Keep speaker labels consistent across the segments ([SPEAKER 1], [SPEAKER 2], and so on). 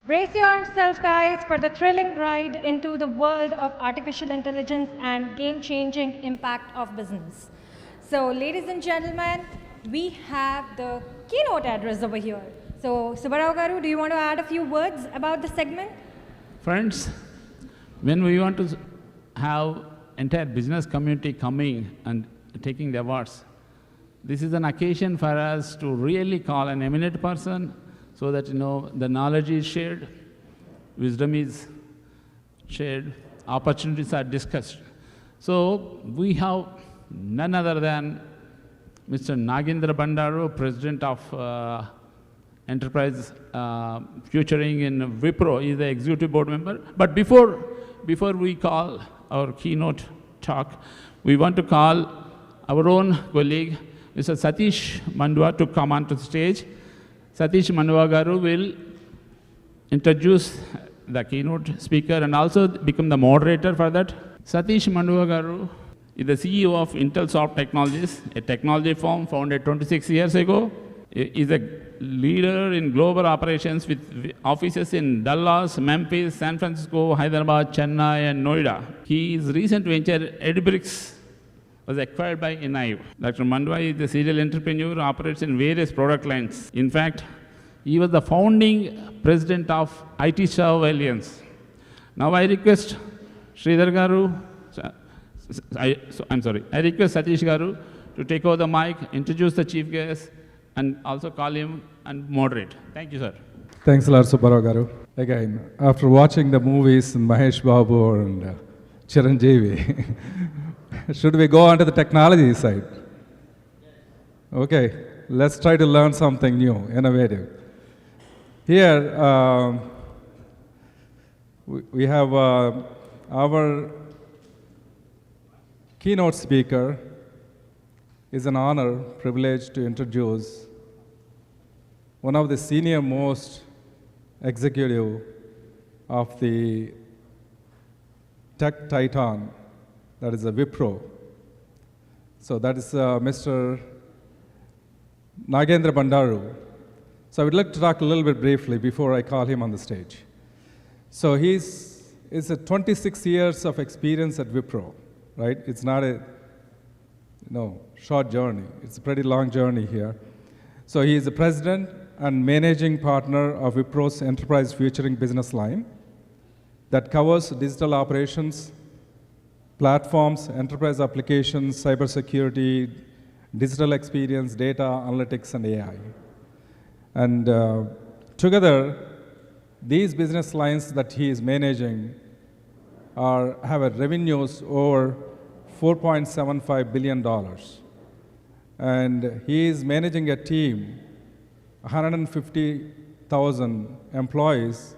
[SPEAKER 1] Brace yourself, guys, for the thrilling ride into the world of artificial intelligence and game-changing impact of business. So, ladies and gentlemen, we have the keynote address over here. So, Subbarao Garu, do you want to add a few words about the segment?
[SPEAKER 2] Friends, when we want to have entire business community coming and taking the awards, this is an occasion for us to really call an eminent person so that the knowledge is shared, wisdom is shared, opportunities are discussed. So we have none other than Mr. Nagendra Bandaru, President of Enterprise Futuring in Wipro. He is the Executive Board member. But before we call our keynote talk, we want to call our own colleague, Mr. Satish Mandwa, to come onto the stage. Satish Mandwa Garu will introduce the keynote speaker and also become the moderator for that. Satish Mandwa Garu is the CEO of Intelsoft Technologies, a technology firm founded 26 years ago. He is a leader in global operations with offices in Dallas, Memphis, San Francisco, Hyderabad, Chennai, and Noida. His recent venture, Edbricks, was acquired by Enive. Dr. Mandwa is a serial entrepreneur, operates in various product lines. In fact, he was the founding president of IT Serve Alliance. Now I request Sridhar Garu, I request Satish Garu to take over the mic, introduce the chief guest, and also call him and moderate. Thank you, sir.
[SPEAKER 3] Thanks a lot, Subbarao Garu. Again, after watching the movies and Mahesh Babu and Chiranjeevi, should we go on to the technology side? Okay, let's try to learn something new, innovative. Here, we have our keynote speaker. Is an honor, privilege to introduce one of the senior most executive of the tech titan, that is a Wipro. So that is Mr. Nagendra Bandaru. So I would like to talk a little bit briefly before I call him on the stage. So he's a 26 years of experience at Wipro, right? It's not a short journey. It's a pretty long journey here. So he is the president and managing partner of Wipro's Enterprise Futuring business line that covers digital operations, platforms, enterprise applications, cybersecurity, digital experience, data, analytics, and AI. And together, these business lines that he is managing have a revenues over $4.75 billion. And he is managing a team, 150,000 employees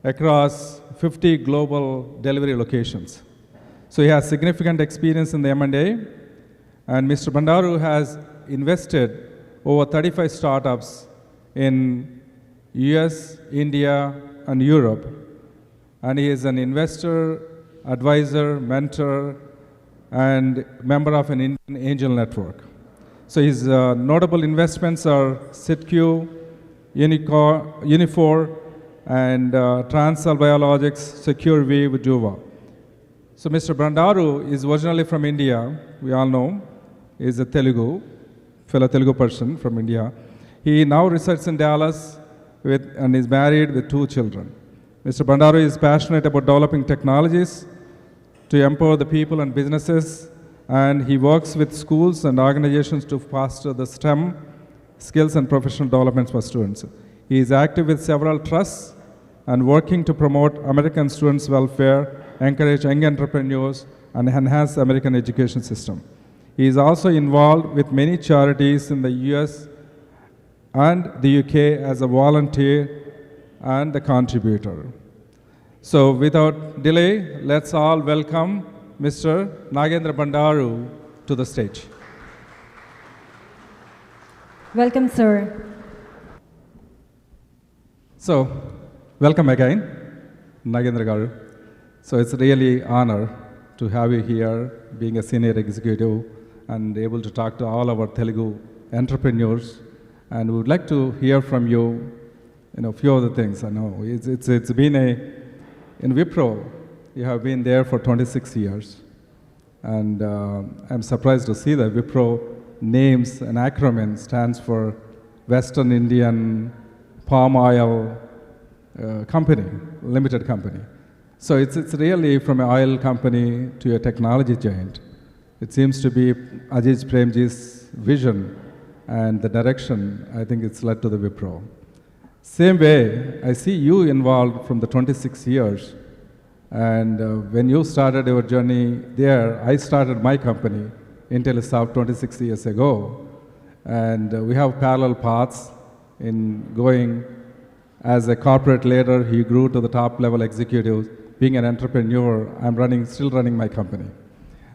[SPEAKER 3] across 50 global delivery locations. So he has significant experience in the M&A, and Mr. Bandaru has invested over 35 startups in US, India, and Europe. And he is an investor, advisor, mentor, and member of an Indian angel network. So his notable investments are Sitq, Unifor, and Transcell Biologics, SecureWeave, Juva. So Mr. Bandaru is originally from India, we all know. He is a fellow Telugu person from India. He now resides in Dallas and is married with 2 children. Mr. Bandaru is passionate about developing technologies to empower the people and businesses, and he works with schools and organizations to foster the STEM skills and professional developments for students. He is active with several trusts and working to promote American students' welfare, encourage young entrepreneurs, and enhance the American education system. He is also involved with many charities in the US and the UK as a volunteer and a contributor. So without delay, let's all welcome Mr. Nagendra Bandaru to the stage.
[SPEAKER 1] Welcome, sir.
[SPEAKER 3] So, welcome again, Nagendra Garu. So it's really an honor to have you here, being a senior executive and able to talk to all our Telugu entrepreneurs. And we would like to hear from you few of the things I know. It's been in Wipro, you have been there for 26 years. And I'm surprised to see that Wipro names an acronym stands for Western Indian Palm Oil Company, Limited Company. So it's really from an oil company to a technology giant. It seems to be Ajit Premji's vision and the direction, I think it's led to the Wipro. Same way, I see you involved from the 26 years. And when you started your journey there, I started my company, IntelliSoft, 26 years ago. And we have parallel paths in going. As a corporate leader, he grew to the top level executive. Being an entrepreneur, I'm still running my company.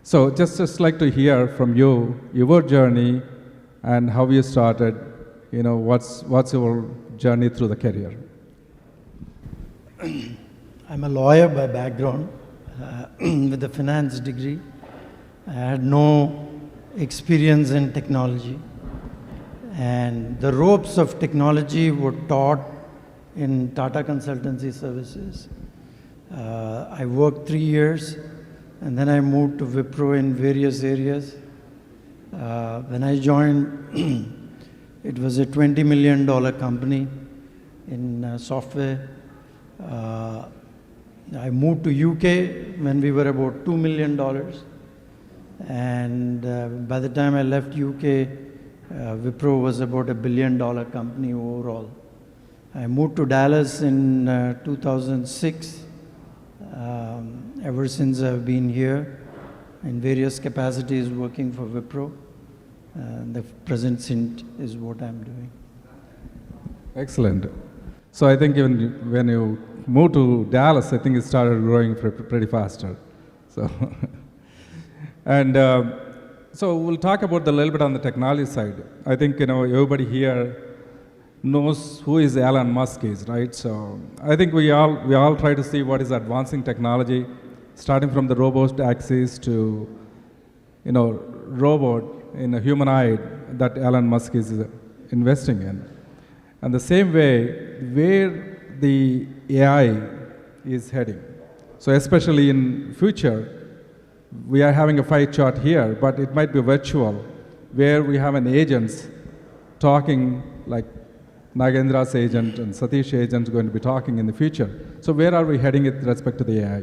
[SPEAKER 3] So just like to hear from you, your journey and how you started, what's your journey through the career?
[SPEAKER 4] I'm a lawyer by background with a finance degree. I had no experience in technology. And the ropes of technology were taught in Tata Consultancy Services. I worked 3 years and then I moved to Wipro in various areas. When I joined, it was a $20 million company in software. I moved to UK when we were about $2 million. And by the time I left UK, Wipro was about $1 billion company overall. I moved to Dallas in 2006. Ever since I've been here in various capacities working for Wipro. The present stint is what I'm doing.
[SPEAKER 3] Excellent. So I think even when you moved to Dallas, I think it started growing pretty faster. So, and so we'll talk about a little bit on the technology side. I think everybody here knows who is Elon Musk is, right? So I think we all try to see what is advancing technology, starting from the robot axis to robot in a humanoid that Elon Musk is investing in. And the same way, where the AI is heading. So especially in future, we are having a pie chart here, but it might be virtual, where we have an agents talking like Nagendra's agent and Satish agent going to be talking in the future. So where are we heading with respect to the AI?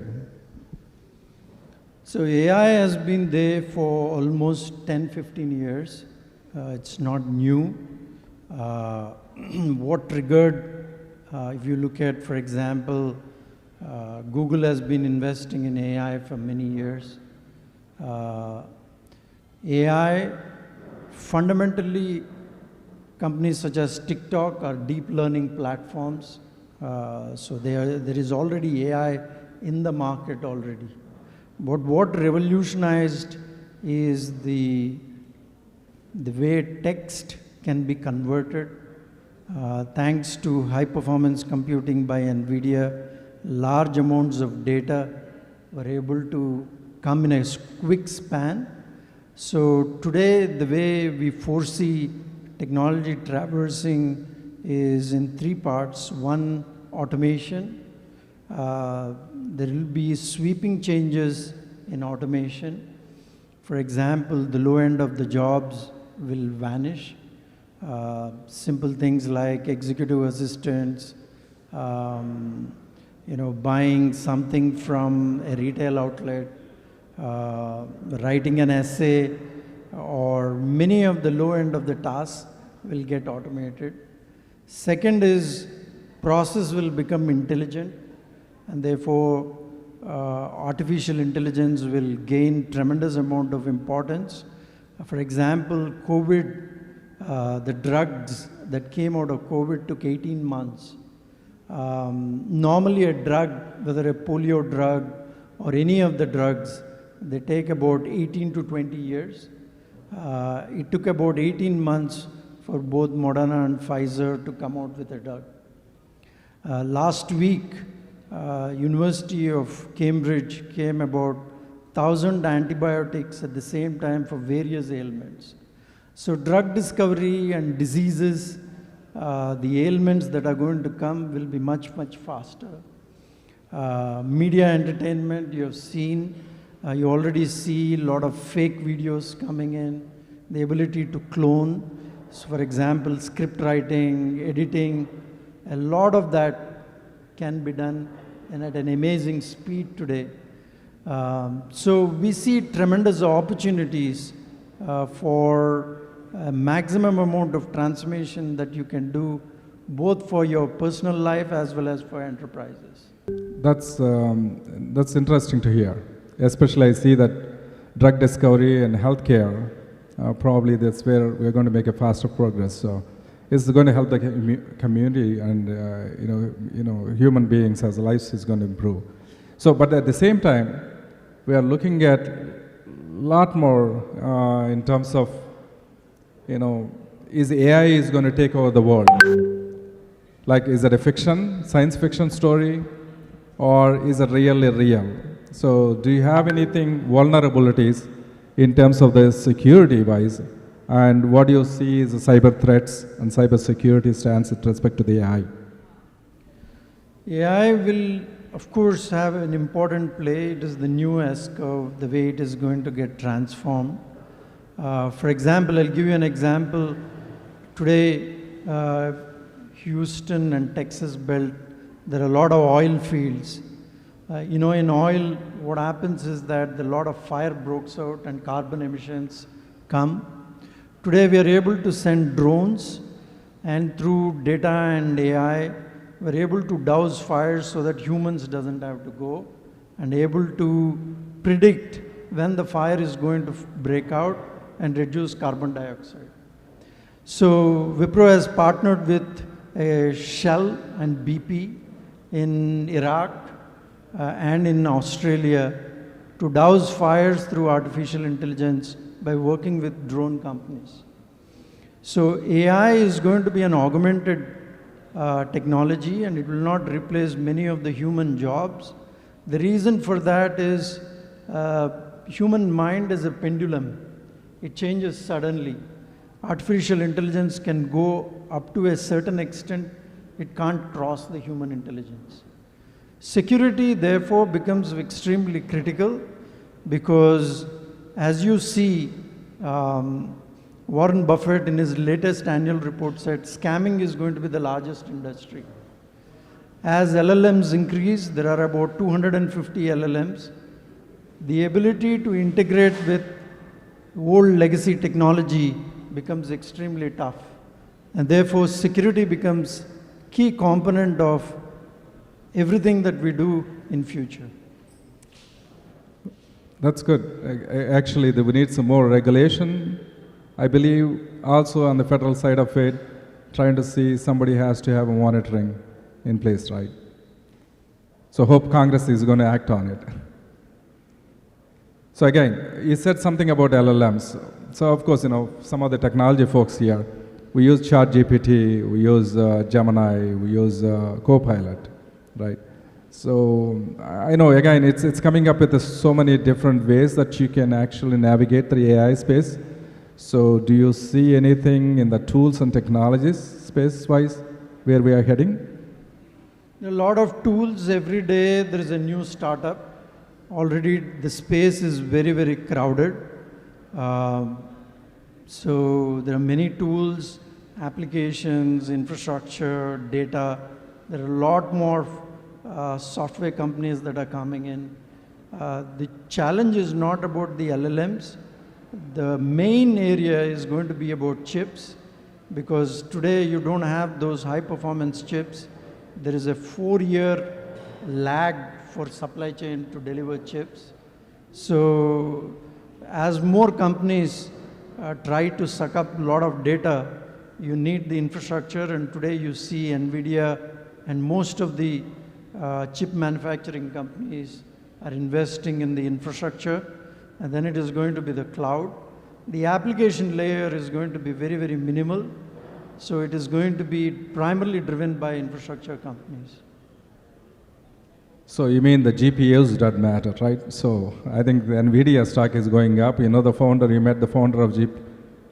[SPEAKER 4] So AI has been there for almost 10-15 years. It's not new. What triggered, if you look at, for example, Google has been investing in AI for many years. AI, fundamentally, companies such as TikTok are deep learning platforms. So there is already AI in the market already. But what revolutionized is the way text can be converted. Thanks to high performance computing by NVIDIA, large amounts of data were able to come in a quick span. So today, the way we foresee technology traversing is in 3 parts. One, automation. There will be sweeping changes in automation. For example, the low end of the jobs will vanish. Simple things like executive assistants, buying something from a retail outlet, writing an essay, or many of the low end of the tasks will get automated. Second is process will become intelligent, and therefore artificial intelligence will gain tremendous amount of importance. For example, COVID, the drugs that came out of COVID took 18 months. Normally a drug, whether a polio drug or any of the drugs, they take about 18 to 20 years. It took about 18 months for both Moderna and Pfizer to come out with a drug. Last week, University of Cambridge came about 1,000 antibiotics at the same time for various ailments. So drug discovery and diseases the ailments that are going to come will be much, much faster. Media entertainment, you have seen, you already see a lot of fake videos coming in, the ability to clone. So for example, script writing, editing, a lot of that can be done and at an amazing speed today. So we see tremendous opportunities for a maximum amount of transformation that you can do both for your personal life as well as for enterprises.
[SPEAKER 3] That's interesting to hear. Especially I see that drug discovery and healthcare, probably that's where we're going to make a faster progress. So it's going to help the community and human beings as lives is going to improve. So, but at the same time, we are looking at a lot more in terms of, is AI is going to take over the world? Like, is it a fiction, science fiction story, or is it really real? So, do you have anything vulnerabilities in terms of the security wise? And what do you see is the cyber threats and cyber security stance with respect to the AI?
[SPEAKER 4] AI will, of course, have an important play. It is the new S-curve, the way it is going to get transformed. For example, I'll give you an example. Today, Houston and Texas belt, there are a lot of oil fields. In oil, what happens is that a lot of fire breaks out and carbon emissions come. Today, we are able to send drones, and through data and AI, we're able to douse fires so that humans doesn't have to go, and able to predict when the fire is going to break out and reduce carbon dioxide. So Wipro has partnered with Shell and BP in Iraq and in Australia to douse fires through artificial intelligence by working with drone companies. So AI is going to be an augmented technology, and it will not replace many of the human jobs. The reason for that is human mind is a pendulum. It changes suddenly. Artificial intelligence can go up to a certain extent. It can't cross the human intelligence. Security, therefore, becomes extremely critical because, as you see, Warren Buffett in his latest annual report said scamming is going to be the largest industry. As LLMs increase, there are about 250 LLMs. The ability to integrate with old legacy technology becomes extremely tough. And therefore, security becomes key component of everything that we do in future.
[SPEAKER 3] That's good. Actually, we need some more regulation. I believe also on the federal side of it, trying to see somebody has to have a monitoring in place, right? So hope Congress is going to act on it. So again, you said something about LLMs. So of course, some of the technology folks here, we use ChatGPT, we use Gemini, we use Copilot, right? So I know, again, it's coming up with so many different ways that you can actually navigate the AI space. So do you see anything in the tools and technologies space-wise where we are heading?
[SPEAKER 4] A lot of tools. Every day there is a new startup. Already the space is very, very crowded. So there are many tools, applications, infrastructure, data. There are a lot more software companies that are coming in. The challenge is not about the LLMs. The main area is going to be about chips, because today you don't have those high performance chips. There is a 4-year lag for supply chain to deliver chips. So as more companies try to suck up a lot of data, you need the infrastructure, and today you see NVIDIA and most of the chip manufacturing companies are investing in the infrastructure, and then it is going to be the cloud. The application layer is going to be very, very minimal, so it is going to be primarily driven by infrastructure companies.
[SPEAKER 3] So you mean the GPUs don't matter, right? So I think the NVIDIA stock is going up. You met the founder of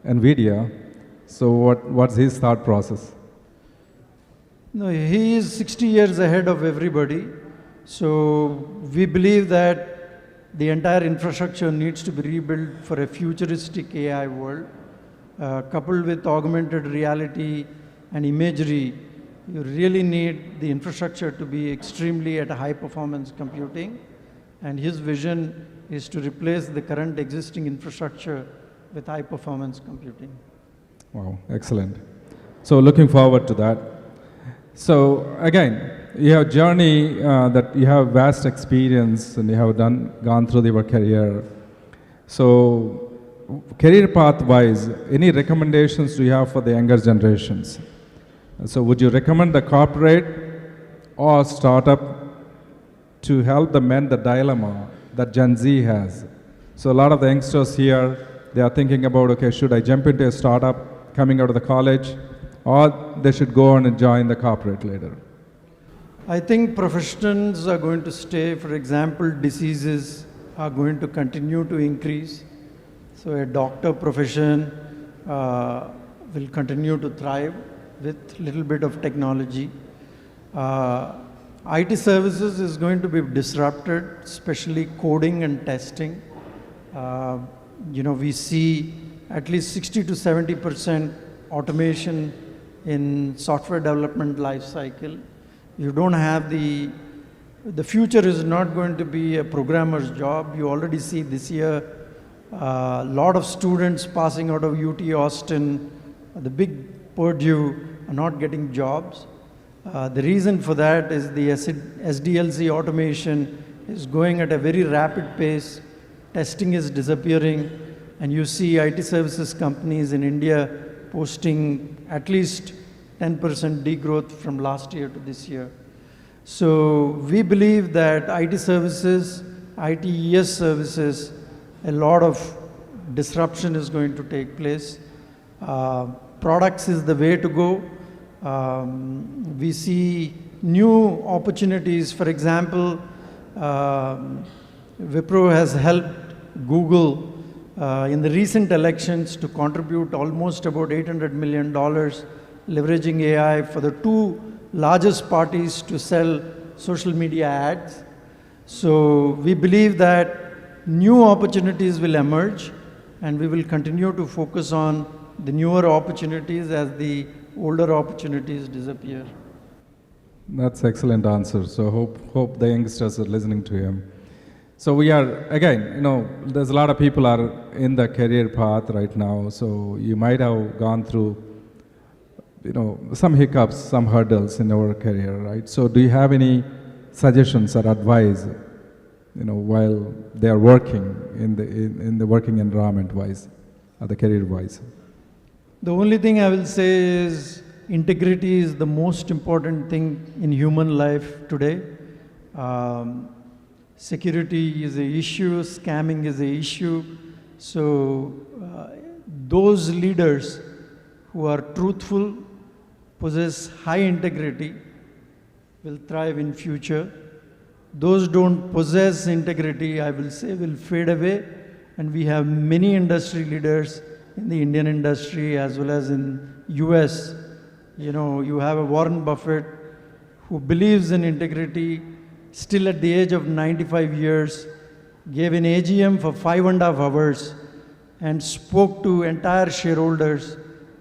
[SPEAKER 3] NVIDIA. So what's his thought process?
[SPEAKER 4] No, he is 60 years ahead of everybody. So we believe that the entire infrastructure needs to be rebuilt for a futuristic AI world. Coupled with augmented reality and imagery, you really need the infrastructure to be extremely at a high performance computing. And his vision is to replace the current existing infrastructure with high performance computing.
[SPEAKER 3] Wow, excellent. So looking forward to that. So again, you have journey that you have vast experience and you have gone through your career. So career path wise, any recommendations do you have for the younger generations? So would you recommend the corporate or startup to help them mend the dilemma that Gen Z has? So a lot of the youngsters here, they are thinking about, okay, should I jump into a startup coming out of the college, or they should go on and join the corporate later?
[SPEAKER 4] I think professions are going to stay. For example, diseases are going to continue to increase. So a doctor profession will continue to thrive with little bit of technology. IT services is going to be disrupted, especially coding and testing. We see at least 60 to 70% automation in software development life cycle. You don't have the future is not going to be a programmer's job. You already see this year a lot of students passing out of UT Austin, the big Purdue, are not getting jobs. The reason for that is the SDLC automation is going at a very rapid pace. Testing is disappearing, and you see IT services companies in India posting at least 10% degrowth from last year to this year. So we believe that IT services, ITES services, a lot of disruption is going to take place. Products is the way to go. We see new opportunities. For example, Wipro has helped Google in the recent elections to contribute almost about $800 million, leveraging AI for the two largest parties to sell social media ads. So we believe that new opportunities will emerge, and we will continue to focus on the newer opportunities as the older opportunities disappear.
[SPEAKER 3] That's excellent answer. So hope the youngsters are listening to him. So we are, again, there's a lot of people are in the career path right now. So you might have gone through, some hiccups, some hurdles in our career, right? So do you have any suggestions or advice, while they are working in the working environment wise, or the career wise?
[SPEAKER 4] The only thing I will say is integrity is the most important thing in human life today. Security is an issue, scamming is an issue. So those leaders who are truthful, possess high integrity, will thrive in future. Those don't possess integrity, I will say, will fade away. And we have many industry leaders in the Indian industry as well as in US. You have a Warren Buffett who believes in integrity, still at the age of 95 years, gave an AGM for 5.5 hours and spoke to entire shareholders,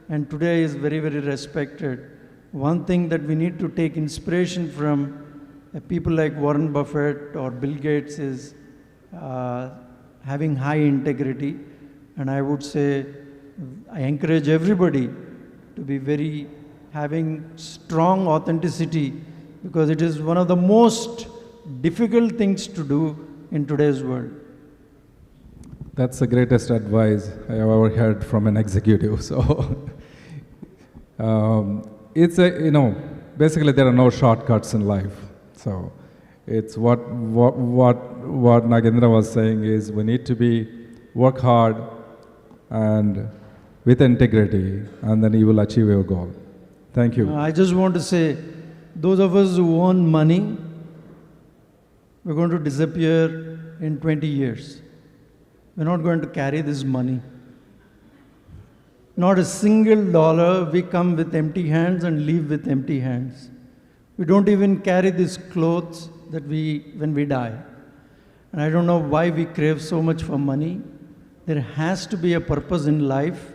[SPEAKER 4] and today is very, very respected. One thing that we need to take inspiration from people like Warren Buffett or Bill Gates is having high integrity. And I would say, I encourage everybody to be having strong authenticity, because it is one of the most difficult things to do in today's world.
[SPEAKER 3] That's the greatest advice I have ever heard from an executive. So it's basically there are no shortcuts in life. So it's what Nagendra was saying is we need to work hard and with integrity, and then you will achieve your goal. Thank you.
[SPEAKER 4] I just want to say, those of us who own money, we're going to disappear in 20 years. We're not going to carry this money. Not a single dollar, we come with empty hands and leave with empty hands. We don't even carry these clothes when we die. And I don't know why we crave so much for money. There has to be a purpose in life,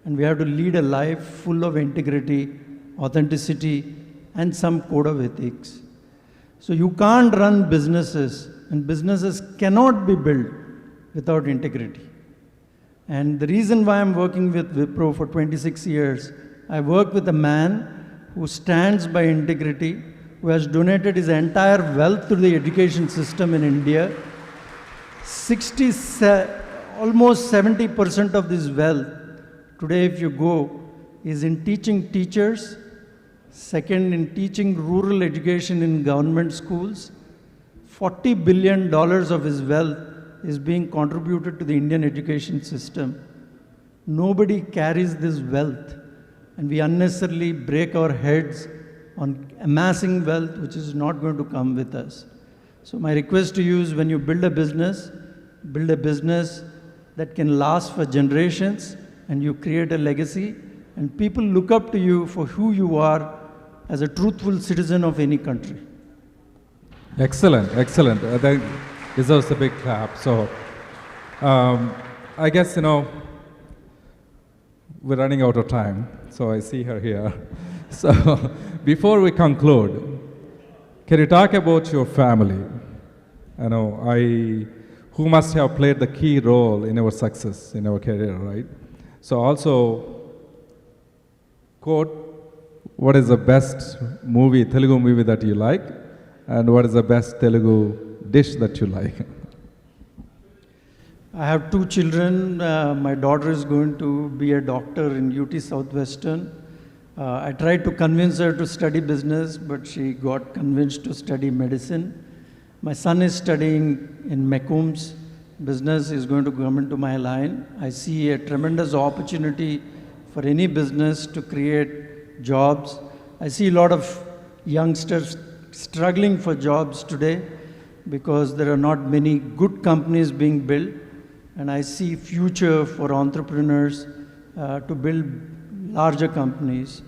[SPEAKER 4] and we have to lead a life full of integrity, authenticity, and some code of ethics. So you can't run businesses, and businesses cannot be built without integrity. And the reason why I'm working with Wipro for 26 years, I work with a man who stands by integrity, who has donated his entire wealth to the education system in India. Almost 70% of this wealth, today if you go, is in teaching teachers, second in teaching rural education in government schools. $40 billion of his wealth is being contributed to the Indian education system. Nobody carries this wealth, and we unnecessarily break our heads on amassing wealth which is not going to come with us. So my request to you is, when you build a business that can last for generations, and you create a legacy, and people look up to you for who you are as a truthful citizen of any country.
[SPEAKER 3] Excellent, excellent. That deserves a big clap. So, I guess, we're running out of time. So I see her here. So, before we conclude, can you talk about your family? Who must have played the key role in our success, in our career, right? So also, quote, what is the best Telugu movie that you like? And what is the best Telugu dish that you like?
[SPEAKER 4] I have two children. My daughter is going to be a doctor in UT Southwestern. I tried to convince her to study business, but she got convinced to study medicine. My son is studying in McCombs. Business is going to come into my line. I see a tremendous opportunity for any business to create jobs. I see a lot of youngsters struggling for jobs today because there are not many good companies being built. And I see future for entrepreneurs to build larger companies.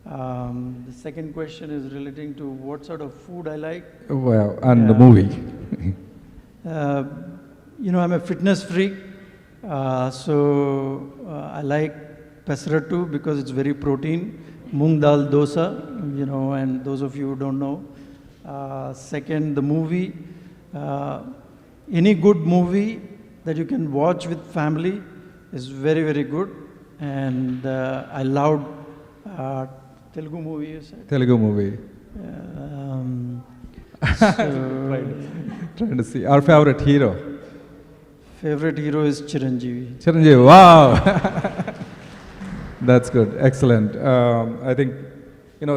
[SPEAKER 4] The second question is relating to what sort of food I like.
[SPEAKER 3] Well, and the movie.
[SPEAKER 4] I'm a fitness freak, so I like pesaratu because it's very protein. Moong dal dosa, and those of you who don't know. Second, the movie. Any good movie that you can watch with family is very, very good. And I loved Telugu movie, you said?
[SPEAKER 3] Telugu movie. Trying to see. Our favorite hero.
[SPEAKER 4] Favorite hero is Chiranjeevi.
[SPEAKER 3] Chiranjeevi, wow. That's good. Excellent. I think,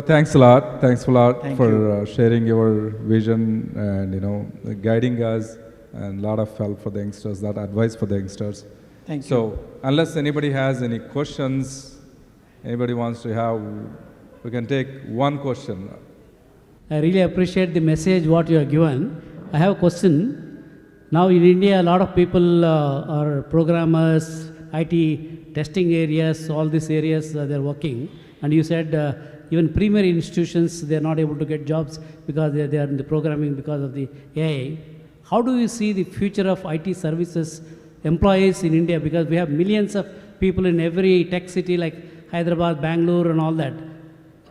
[SPEAKER 3] thanks a lot. Thanks a lot for sharing your vision and, guiding us, and a lot of help for the youngsters, that advice for the youngsters.
[SPEAKER 4] Thank you.
[SPEAKER 3] So, unless anybody has any questions, anybody wants to have, we can take one question.
[SPEAKER 5] I really appreciate the message what you have given. I have a question. Now in India, a lot of people are programmers, IT testing areas, all these areas they're working. And you said even primary institutions, they're not able to get jobs because they are in the programming because of the AI. How do you see the future of IT services employees in India? Because we have millions of people in every tech city like Hyderabad, Bangalore and all that.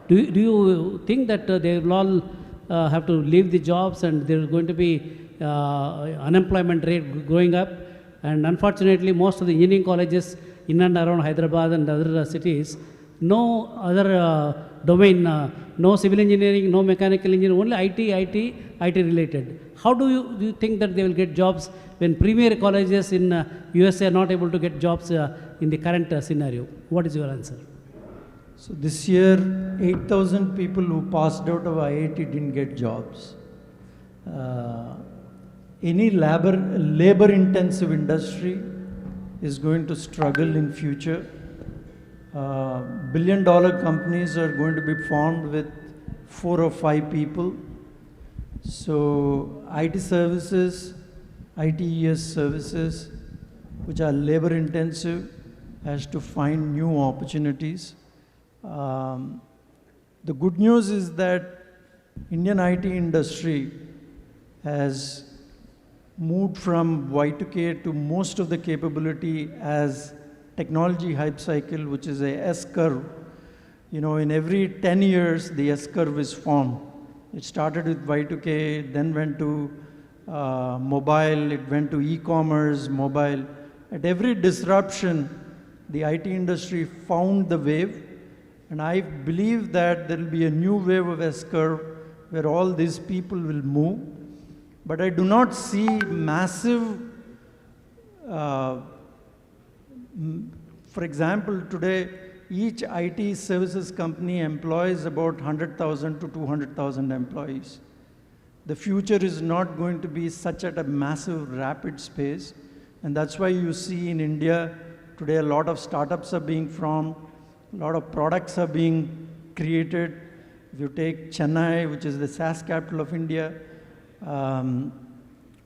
[SPEAKER 5] Do you think that they will all have to leave the jobs and there is going to be unemployment rate going up? And unfortunately, most of the engineering colleges in and around Hyderabad and other cities, no other domain, no civil engineering, no mechanical engineering, only IT related. How do you think that they will get jobs when premier colleges in USA are not able to get jobs in the current scenario? What is your answer?
[SPEAKER 4] So this year, 8,000 people who passed out of IIT didn't get jobs. Any labor-intensive industry is going to struggle in future. Billion-dollar companies are going to be formed with 4 or 5 people. So IT services, ITES services, which are labor-intensive, has to find new opportunities. The good news is that Indian IT industry has moved from Y2K to most of the capability as technology hype cycle, which is a S-curve. You know, in every 10 years, the S-curve is formed. It started with Y2K, then went to mobile, it went to e-commerce, mobile. At every disruption, the IT industry found the wave, and I believe that there will be a new wave of S-curve where all these people will move. But I do not see massive, for example, today, each IT services company employs about 100,000 to 200,000 employees. The future is not going to be such at a massive, rapid space. And that's why you see in India, today a lot of startups are being formed, a lot of products are being created. If you take Chennai, which is the SaaS capital of India,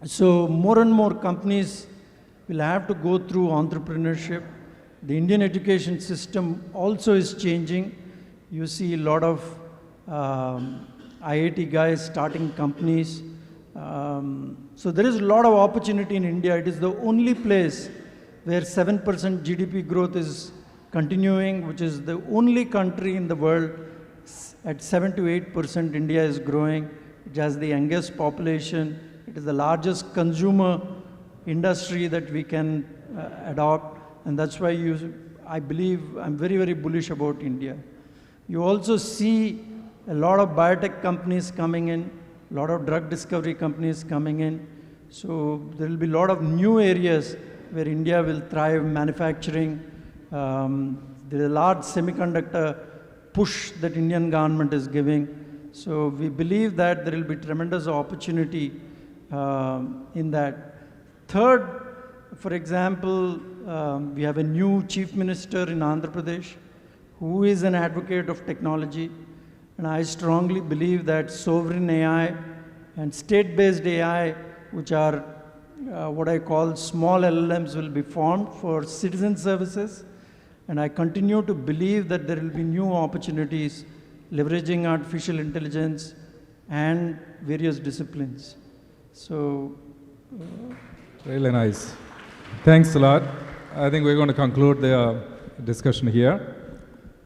[SPEAKER 4] so more and more companies will have to go through entrepreneurship. The Indian education system also is changing. You see a lot of IIT guys starting companies. So there is a lot of opportunity in India. It is the only place where 7% GDP growth is continuing, which is the only country in the world at 7 to 8% India is growing. It has the youngest population. It is the largest consumer industry that we can adopt. And that's why I believe I'm very, very bullish about India. You also see a lot of biotech companies coming in, a lot of drug discovery companies coming in. So there will be a lot of new areas where India will thrive, manufacturing. There is a large semiconductor push that Indian government is giving. So we believe that there will be tremendous opportunity in that. Third, for example, we have a new chief minister in Andhra Pradesh who is an advocate of technology. And I strongly believe that sovereign AI and state-based AI, which are what I call small LLMs, will be formed for citizen services. And I continue to believe that there will be new opportunities leveraging artificial intelligence and various disciplines. So,
[SPEAKER 3] Really nice. Thanks a lot. I think we're going to conclude the discussion here.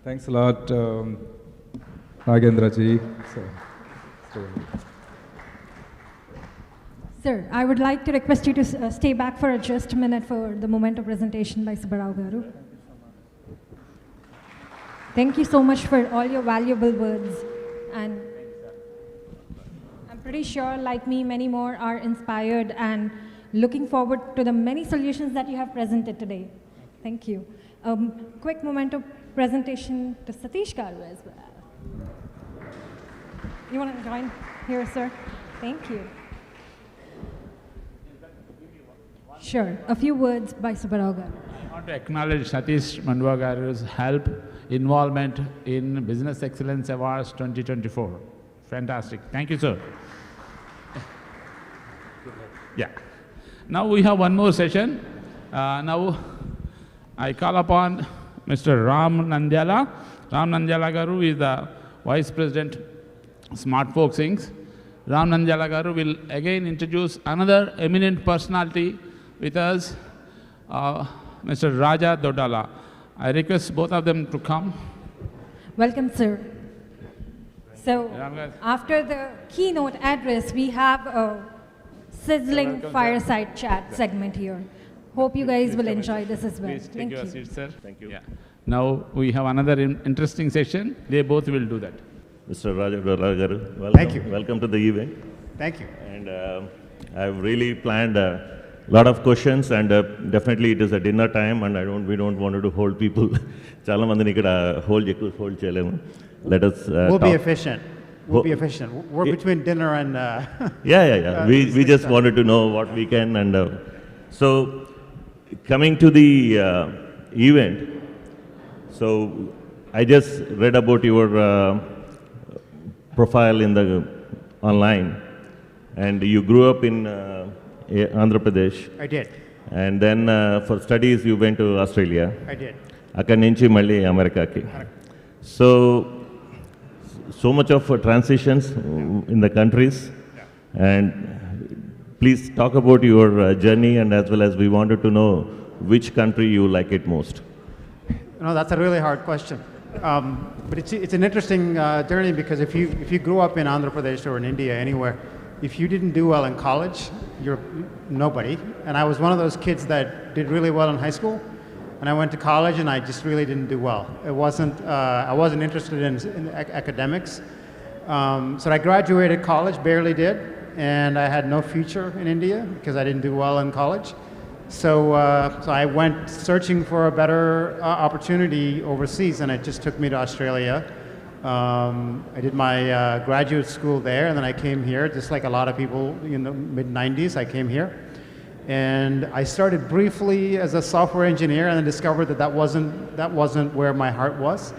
[SPEAKER 3] Thanks a lot, Nagendra ji.
[SPEAKER 1] Sir, I would like to request you to stay back for just a minute for the moment of presentation by Subbarao Garu. Thank you so much for all your valuable words. And I'm pretty sure, like me, many more are inspired and looking forward to the many solutions that you have presented today. Thank you. Quick moment of presentation to Satish Garu as well. You want to join here, sir? Thank you. Sure. A few words by Subbarao Garu.
[SPEAKER 2] I want to acknowledge Satish Mandwa Garu's help, involvement in Business Excellence Awards 2024. Fantastic. Thank you, sir. Yeah. Now we have one more session. Now I call upon Mr. Ram Nandyala. Ram Nandyala Garu is the Vice President, Smart Folks Inc. Ram Nandyala Garu will again introduce another eminent personality with us, Mr. Raja Dodala. I request both of them to come.
[SPEAKER 1] Welcome, sir. So, after the keynote address, we have a sizzling fireside chat segment here. Hope you guys will enjoy this as well.
[SPEAKER 2] Please take
[SPEAKER 1] Thank
[SPEAKER 2] your
[SPEAKER 1] you.
[SPEAKER 2] seat, sir.
[SPEAKER 6] Thank you.
[SPEAKER 2] Yeah. Now we have another interesting session. They both will do that.
[SPEAKER 6] Mr. Raja Garu, welcome.
[SPEAKER 7] Thank you.
[SPEAKER 6] Welcome to the event.
[SPEAKER 7] Thank you.
[SPEAKER 6] And I've really planned a lot of questions, and definitely it is a dinner time, and we don't want to hold people. Chala mandini ikkada hold cheyalemu. Let us
[SPEAKER 7] We'll be
[SPEAKER 6] talk.
[SPEAKER 7] efficient. We'll be efficient. We're between dinner and.
[SPEAKER 6] Yeah. We just wanted to know what we can, and so coming to the event. So I just read about your profile in the online, and you grew up in Andhra Pradesh.
[SPEAKER 7] I did.
[SPEAKER 6] And then for studies you went to
[SPEAKER 7] I did.
[SPEAKER 6] అక్కడి నుంచి మళ్ళీ అమెరికాకి. so much of transitions in the countries. And please talk about your journey, and as well as we wanted to know which country you like it most.
[SPEAKER 7] No, that's a really hard question. But it's an interesting journey, because if you grew up in Andhra Pradesh or in India, anywhere, if you didn't do well in college, you're nobody. And I was one of those kids that did really well in high school, and I went to college and I just really didn't do well. I wasn't interested in academics. So I graduated college, barely did, and I had no future in India because I didn't do well in college. So I went searching for a better opportunity overseas, and it just took me to Australia. I did my graduate school there, and then I came here, just like a lot of people in the mid-90s, I came here. And I started briefly as a software engineer, and then discovered that wasn't where my heart was.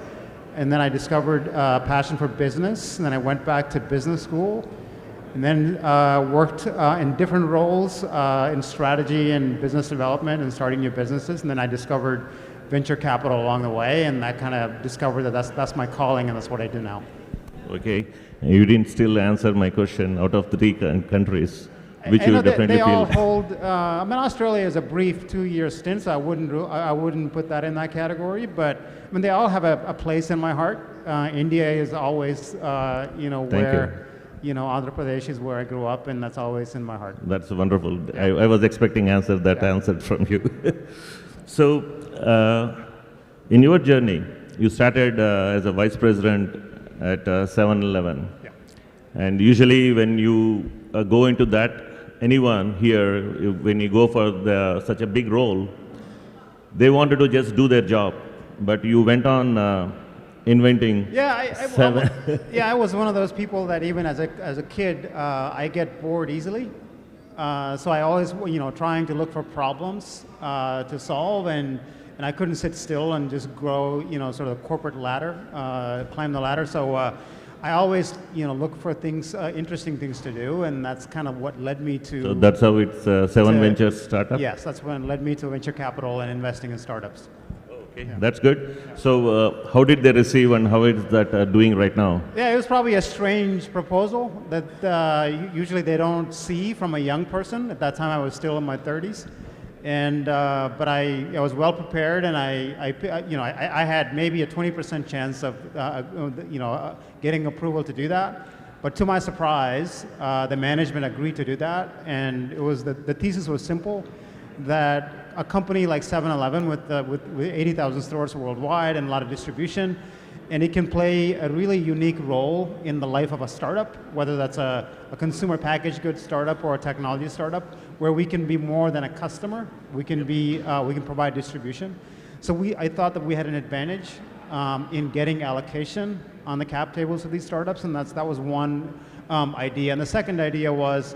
[SPEAKER 7] And then I discovered a passion for business, and then I went back to business school, and then worked in different roles in strategy and business development and starting new businesses. And then I discovered venture capital along the way, and I kind of discovered that that's my calling, and that's what I do now.
[SPEAKER 6] Okay, you didn't still answer my question. Out of 3 countries, which you definitely
[SPEAKER 7] they all
[SPEAKER 6] feel.
[SPEAKER 7] hold. I mean, Australia is a brief 2-year stint, so I wouldn't put that in that category. But I mean, they all have a place in my heart. India is always, where. Andhra Pradesh is where I grew up, and that's always in my heart.
[SPEAKER 6] That's wonderful. I was expecting answered from you. So, in your journey, you started as a vice president at 7-Eleven.
[SPEAKER 7] Yeah.
[SPEAKER 6] And usually when you go into that, anyone here, when you go for such a big role, they wanted to just do their job. But you went on inventing.
[SPEAKER 7] I was one of those people that even as a kid, I get bored easily. So I always, trying to look for problems to solve, and I couldn't sit still and just grow, sort of the corporate ladder, climb the ladder. So I always, look for things, interesting things to do, and that's kind of what led me to.
[SPEAKER 6] So that's how it's Seven Ventures startup?
[SPEAKER 7] Yes, that's what led me to venture capital and investing in startups.
[SPEAKER 6] Okay, that's good. So how did they receive, and how is that doing right now?
[SPEAKER 7] Yeah, it was probably a strange proposal that usually they don't see from a young person. At that time, I was still in my 30s, and but I was well prepared, and I had maybe a 20% chance of getting approval to do that. But to my surprise, the management agreed to do that, and it was the thesis was simple, that a company like 7-Eleven with 80,000 stores worldwide and a lot of distribution, and it can play a really unique role in the life of a startup, whether that's a consumer packaged goods startup or a technology startup, where we can be more than a customer. We can provide distribution. So I thought that we had an advantage in getting allocation on the cap tables of these startups, and that was one idea. And the second idea was,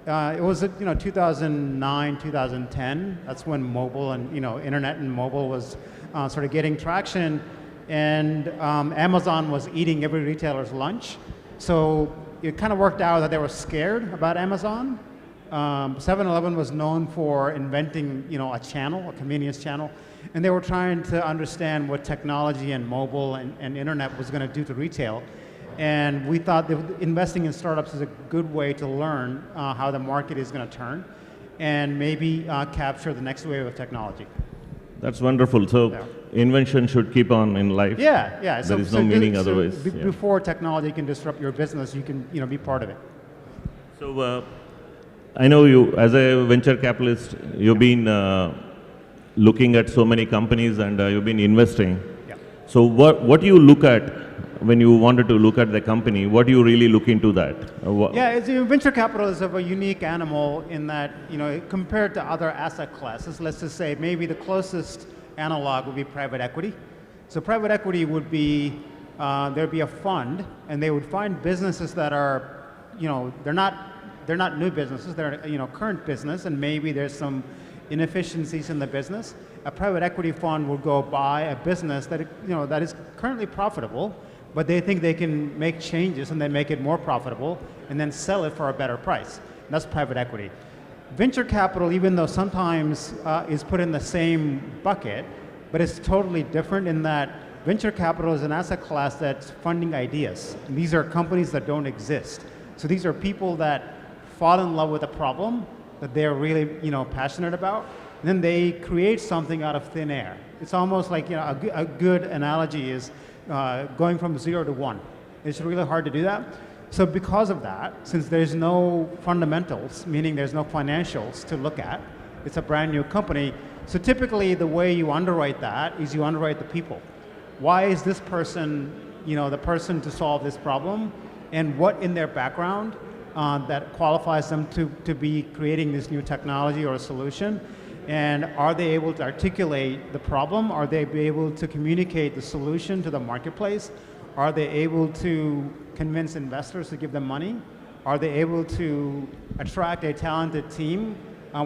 [SPEAKER 7] it was 2009, 2010. That's when mobile and internet and mobile was sort of getting traction, and Amazon was eating every retailer's lunch. So it kind of worked out that they were scared about Amazon. 7-Eleven was known for inventing a channel, a convenience channel, and they were trying to understand what technology and mobile and internet was going to do to retail. And we thought that investing in startups is a good way to learn how the market is going to turn, and maybe capture the next wave of technology.
[SPEAKER 6] That's wonderful. So invention should keep on in life.
[SPEAKER 7] Yeah.
[SPEAKER 6] There is no meaning otherwise.
[SPEAKER 7] Before technology can disrupt your business, you can be part of it.
[SPEAKER 6] So I know you, as a venture capitalist, you've been looking at so many companies, and you've been investing.
[SPEAKER 7] Yeah.
[SPEAKER 6] So what do you look at when you wanted to look at the company? What do you really look into that?
[SPEAKER 7] Venture capital is of a unique animal in that, compared to other asset classes, let's just say maybe the closest analog would be private equity. So private equity would be, there'd be a fund, and they would find businesses that are, they're not new businesses, they're current business, and maybe there's some inefficiencies in the business. A private equity fund will go buy a business that that is currently profitable, but they think they can make changes and then make it more profitable and then sell it for a better price. That's private equity. Venture capital, even though sometimes is put in the same bucket, but it's totally different in that venture capital is an asset class that's funding ideas. And these are companies that don't exist. So these are people that fall in love with a problem that they're really, passionate about, and then they create something out of thin air. It's almost like, a good analogy is going from 0 to 1. It's really hard to do that. So because of that, since there's no fundamentals, meaning there's no financials to look at, it's a brand new company. So typically the way you underwrite that is you underwrite the people. Why is this person, the person to solve this problem? And what in their background that qualifies them to be creating this new technology or a solution? And are they able to articulate the problem? Are they able to communicate the solution to the marketplace? Are they able to convince investors to give them money? Are they able to attract a talented team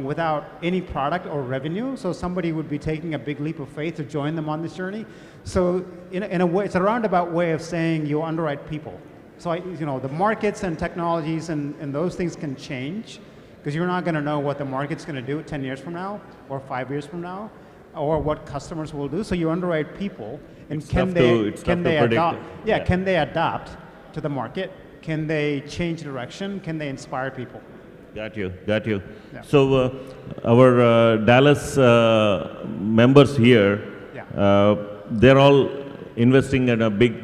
[SPEAKER 7] without any product or revenue? So somebody would be taking a big leap of faith to join them on this journey. So in a way, it's a roundabout way of saying you underwrite people. So the markets and technologies and those things can change, because you're not going to know what the market's going to do 10 years from now or 5 years from now, or what customers will do. So you underwrite people, and can they adopt? Yeah, can they adapt to the market? Can they change direction? Can they inspire people?
[SPEAKER 6] Got you. Yeah.
[SPEAKER 7] So
[SPEAKER 6] our Dallas members here, they're all investing in a big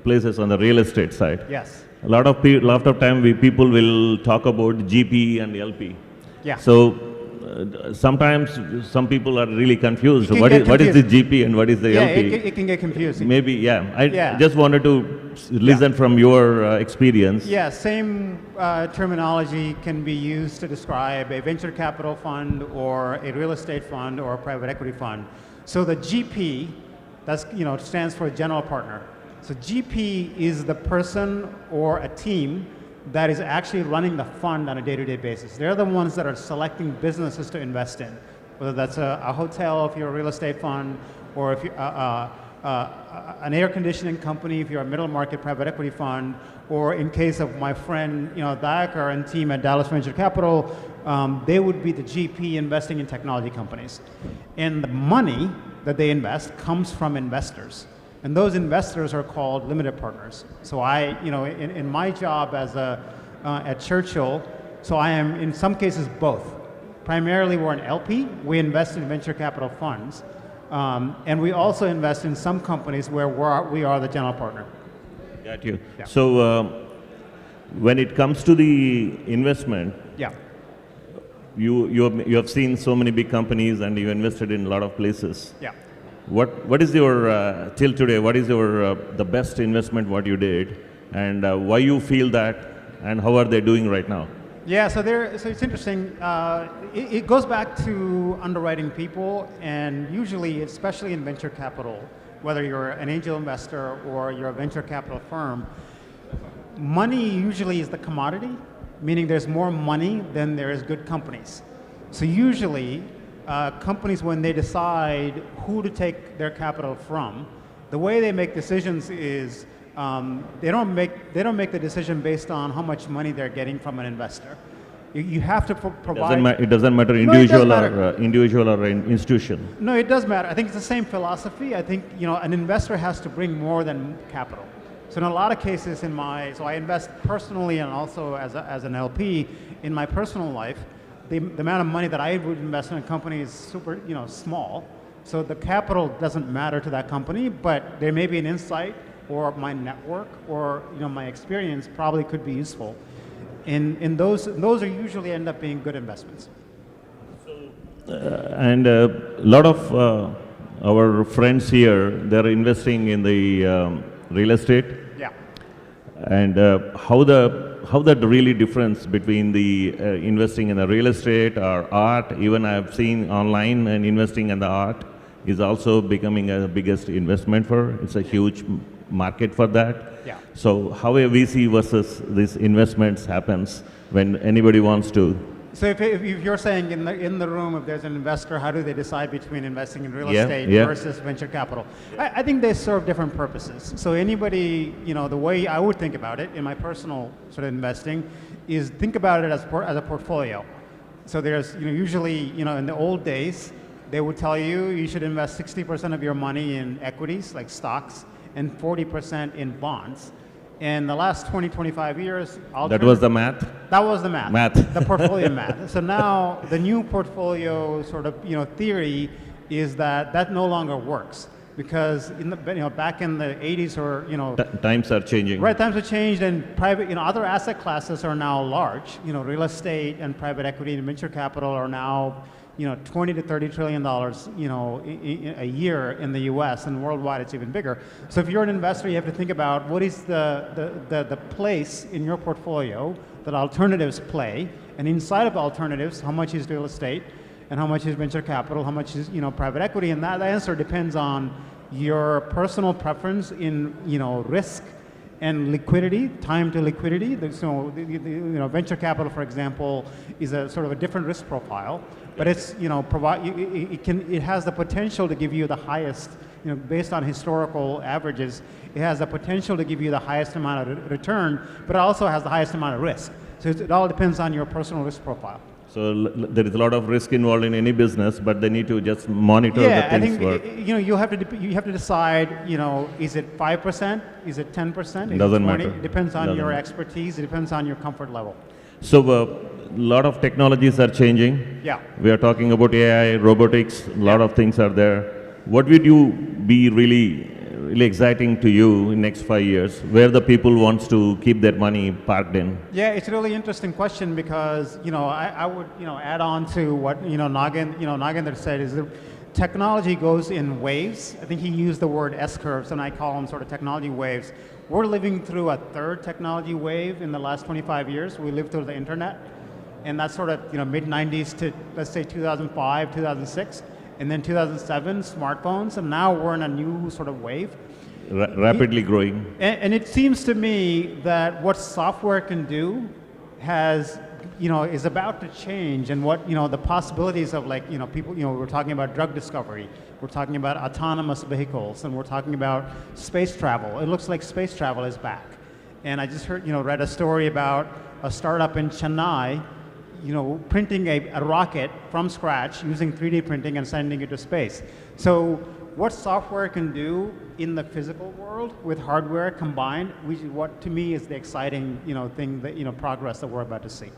[SPEAKER 6] places on the real estate side.
[SPEAKER 7] Yes.
[SPEAKER 6] A lot of time people will talk about GP and LP.
[SPEAKER 7] Yeah.
[SPEAKER 6] So sometimes some people are really confused. What is the GP and what is the LP?
[SPEAKER 7] Yeah, it can get confusing.
[SPEAKER 6] Maybe, I just wanted to listen from your experience.
[SPEAKER 7] Yeah, same terminology can be used to describe a venture capital fund or a real estate fund or a private equity fund. So the GP, that's stands for general partner. So GP is the person or a team that is actually running the fund on a day-to-day basis. They're the ones that are selecting businesses to invest in, whether that's a hotel if you're a real estate fund, or if you're an air conditioning company if you're a middle market private equity fund, or in case of my friend Dayakar and team at Dallas Venture Capital, they would be the GP investing in technology companies. And the money that they invest comes from investors. And those investors are called limited partners. So in my job as at Churchill, so I am in some cases both. Primarily we're an LP, we invest in venture capital funds, and we also invest in some companies where we are the general partner.
[SPEAKER 6] Got you.
[SPEAKER 7] Yeah.
[SPEAKER 6] So when it comes to the investment, you have seen so many big companies and you invested in a lot of places.
[SPEAKER 7] Yeah.
[SPEAKER 6] What is your till today? What is your the best investment what you did, and why you feel that, and how are they doing right now?
[SPEAKER 7] Yeah, so it's interesting. It goes back to underwriting people, and usually, especially in venture capital, whether you're an angel investor or you're a venture capital firm, money usually is the commodity, meaning there's more money than there is good companies. So usually, companies, when they decide who to take their capital from, the way they make decisions is they don't make the decision based on how much money they're getting from an investor. You have to provide.
[SPEAKER 6] It doesn't matter individual or institution.
[SPEAKER 7] No, it does matter. I think it's the same philosophy. I think an investor has to bring more than capital. So in a lot of cases, so I invest personally and also as an LP in my personal life. The amount of money that I would invest in a company is super, small. So the capital doesn't matter to that company, but there may be an insight or my network or my experience probably could be useful. And those are usually end up being good investments.
[SPEAKER 6] And a lot of our friends here, they're investing in the real estate.
[SPEAKER 7] Yeah.
[SPEAKER 6] And how that really difference between the investing in the real estate or art, even I've seen online, and investing in the art is also becoming a biggest investment it's a huge market for that.
[SPEAKER 7] Yeah.
[SPEAKER 6] So how a VC versus these investments happens when anybody wants to.
[SPEAKER 7] So if you're saying in the room, if there's an investor, how do they decide between investing in real
[SPEAKER 6] Yeah,
[SPEAKER 7] estate
[SPEAKER 6] yeah.
[SPEAKER 7] versus venture capital? I think they serve different purposes. So anybody, the way I would think about it in my personal sort of investing is think about it as a portfolio. So there's, usually, in the old days, they would tell you you should invest 60% of your money in equities, like stocks, and 40% in bonds. In the last 20, 25 years,
[SPEAKER 6] That was the math?
[SPEAKER 7] that was the math.
[SPEAKER 6] Math.
[SPEAKER 7] The portfolio math. So now the new portfolio sort of theory is that no longer works, because in the back in the 80s or
[SPEAKER 6] Times are changing.
[SPEAKER 7] right, times have changed, and private other asset classes are now large. Real estate and private equity and venture capital are now 20 to 30 trillion dollars a year in the U.S., and worldwide it's even bigger. So if you're an investor, you have to think about what is the place in your portfolio that alternatives play, and inside of alternatives, how much is real estate, and how much is venture capital, how much is private equity, and that answer depends on your personal preference in risk and liquidity, time to liquidity. So venture capital, for example, is a sort of a different risk profile, but it's it has the potential to give you the highest, based on historical averages, it has the potential to give you the highest amount of return, but it also has the highest amount of risk. So it all depends on your personal risk profile.
[SPEAKER 6] So there is a lot of risk involved in any business, but they need to just monitor the things work.
[SPEAKER 7] You have to decide. Is it 5%? Is it 10%? Is
[SPEAKER 6] Doesn't
[SPEAKER 7] it 20?
[SPEAKER 6] matter.
[SPEAKER 7] It depends on
[SPEAKER 6] Doesn't
[SPEAKER 7] your
[SPEAKER 6] matter.
[SPEAKER 7] expertise. It depends on your comfort level.
[SPEAKER 6] So a lot of technologies are changing.
[SPEAKER 7] Yeah.
[SPEAKER 6] We are talking about AI, robotics, a lot of things are there. What would you be really exciting to you in next 5 years? Where the people wants to keep their money parked in?
[SPEAKER 7] Yeah, it's a really interesting question, because I would add on to what Nagendra said, is that technology goes in waves. I think he used the word S-curves, and I call them sort of technology waves. We're living through a third technology wave in the last 25 years. We lived through the internet, and that's sort of mid-90s to, let's say, 2005, 2006. And then 2007, smartphones, and now we're in a new sort of wave.
[SPEAKER 6] Rapidly growing.
[SPEAKER 7] And it seems to me that what software can do is about to change, and what the possibilities of people. We're talking about drug discovery, we're talking about autonomous vehicles, and we're talking about space travel. It looks like space travel is back. And I just read a story about a startup in Chennai, printing a rocket from scratch using 3D printing and sending it to space. So what software can do in the physical world with hardware combined, which is what to me is the exciting thing, that progress that we're about to see.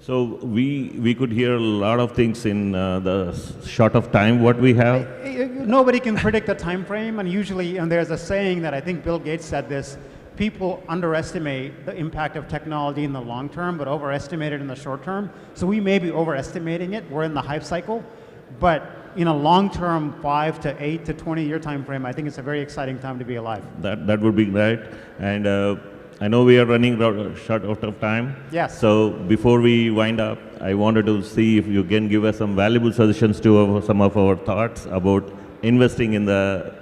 [SPEAKER 6] So we could hear a lot of things in the short of time what we have.
[SPEAKER 7] Nobody can predict the time frame, and usually, and there's a saying that I think Bill Gates said this: people underestimate the impact of technology in the long term, but overestimate it in the short term. So we may be overestimating it. We're in the hype cycle, but in a long-term 5 to 8 to 20-year time frame, I think it's a very exciting time to be alive.
[SPEAKER 6] That would be great. And I know we are running short out of time.
[SPEAKER 7] Yes.
[SPEAKER 6] So before we wind up, I wanted to see if you can give us some valuable suggestions to some of our thoughts about investing in the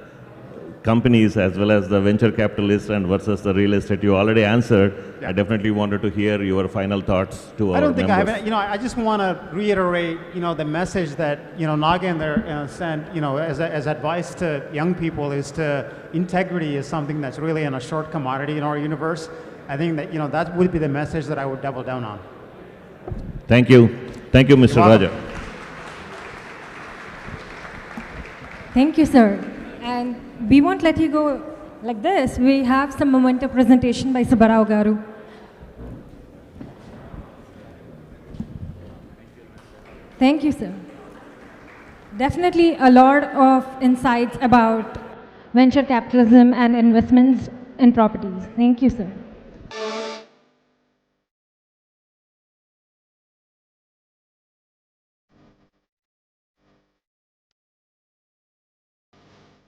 [SPEAKER 6] companies as well as the venture capitalists and versus the real estate. You already answered.
[SPEAKER 7] Yeah.
[SPEAKER 6] I definitely wanted to hear your final thoughts to our
[SPEAKER 7] I don't think
[SPEAKER 6] members.
[SPEAKER 7] I have. I just want to reiterate, the message that Nagendra sent, as advice to young people, is to integrity is something that's really in a short commodity in our universe. I think that that would be the message that I would double down on.
[SPEAKER 6] Thank you, Mr. Raja.
[SPEAKER 1] Thank you, sir. And we won't let you go like this. We have some memento presentation by Subbarao Garu. Thank you, sir. Definitely a lot of insights about venture capitalism and investments in properties. Thank you, sir.